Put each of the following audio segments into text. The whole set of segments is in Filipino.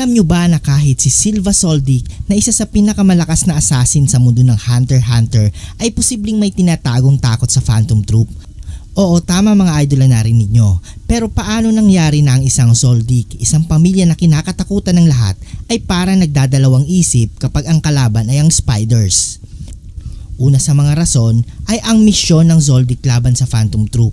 Alam nyo ba na kahit si Silva Soldic na isa sa pinakamalakas na assassin sa mundo ng Hunter x Hunter ay posibleng may tinatagong takot sa Phantom Troop? Oo, tama mga idol na narinig nyo. Pero paano nangyari na ang isang Soldic, isang pamilya na kinakatakutan ng lahat, ay parang nagdadalawang isip kapag ang kalaban ay ang Spiders? Una sa mga rason ay ang misyon ng Soldic laban sa Phantom Troop.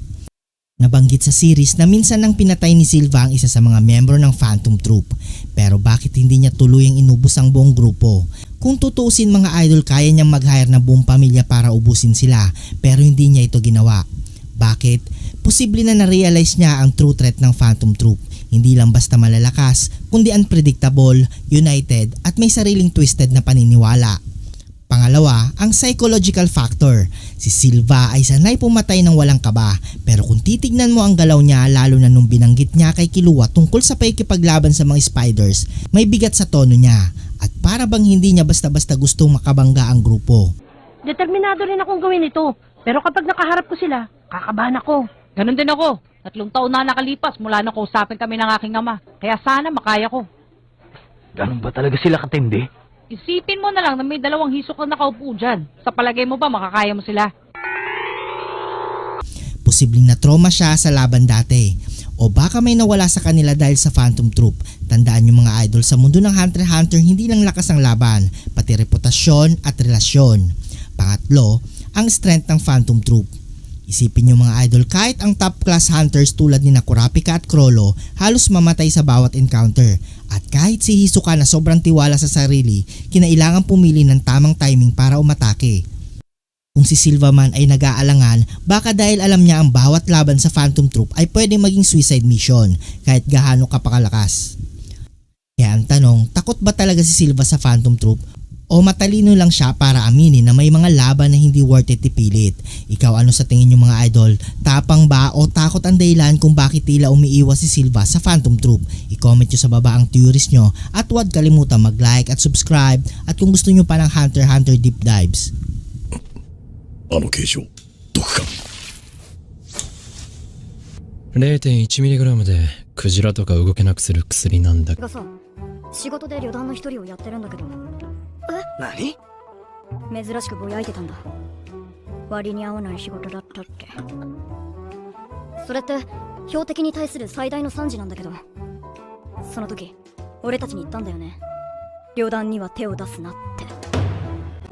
Nabanggit sa series na minsan nang pinatay ni Silva ang isa sa mga membro ng Phantom Troop. Pero bakit hindi niya tuluyang inubos ang buong grupo? Kung tutuusin mga idol, kaya niyang mag-hire ng buong pamilya para ubusin sila, pero hindi niya ito ginawa. Bakit? Posible na na-realize niya ang true threat ng Phantom Troop. Hindi lang basta malalakas, kundi unpredictable, united at may sariling twisted na paniniwala. Pangalawa, ang psychological factor. Si Silva ay sanay pumatay ng walang kaba, pero kung titignan mo ang galaw niya, lalo na nung binanggit niya kay Killua tungkol sa pakikipaglaban sa mga Spiders, may bigat sa tono niya at para bang hindi niya basta-basta gustong makabangga ang grupo. Determinado rin akong gawin ito, pero kapag nakaharap ko sila, kakabahan ako. Ganon din ako. 3 taon na nakalipas mula na kausapin kami ng aking ama. Kaya sana makaya ko. Ganun ba talaga sila katindi? Isipin mo na lang na may 2 hisok na nakaupo dyan. Sa palagay mo ba makakaya mo sila? Posibleng na-trauma siya sa laban dati. O baka may nawala sa kanila dahil sa Phantom Troop. Tandaan nyo mga idol, sa mundo ng Hunter x Hunter hindi lang lakas ang laban, pati reputasyon at relasyon. Pangatlo, ang strength ng Phantom Troop. Isipin nyo mga idol, kahit ang top class hunters tulad ni Kurapika at Chrollo halos mamatay sa bawat encounter. At kahit si Hisoka na sobrang tiwala sa sarili, kinailangan pumili ng tamang timing para umatake. Kung si Silva man ay nag-aalangan, baka dahil alam niya ang bawat laban sa Phantom Troop ay pwedeng maging suicide mission kahit gaano kapakalakas. Kaya ang tanong, takot ba talaga si Silva sa Phantom Troop? O matalino lang siya para aminin na may mga laban na hindi worth it ipilit? Ikaw, ano sa tingin nyo mga idol? Tapang ba o takot ang dahilan kung bakit tila umiiwas si Silva sa Phantom Troop? I-comment nyo sa baba ang theories nyo at huwag kalimutan mag-like at subscribe at kung gusto nyo pa ng Hunter x Hunter Deep Dives. あの形状毒か 0.1mg でクジラとか動けなくする薬なんだがさ、仕事で旅団の一人をやってるんだけど。何？珍しくぼやいてたんだ。割に合わない仕事だったって。それって標的に対する最大の賛辞なんだけど、その時俺たちに言ったんだよね。旅団には手を出すなって。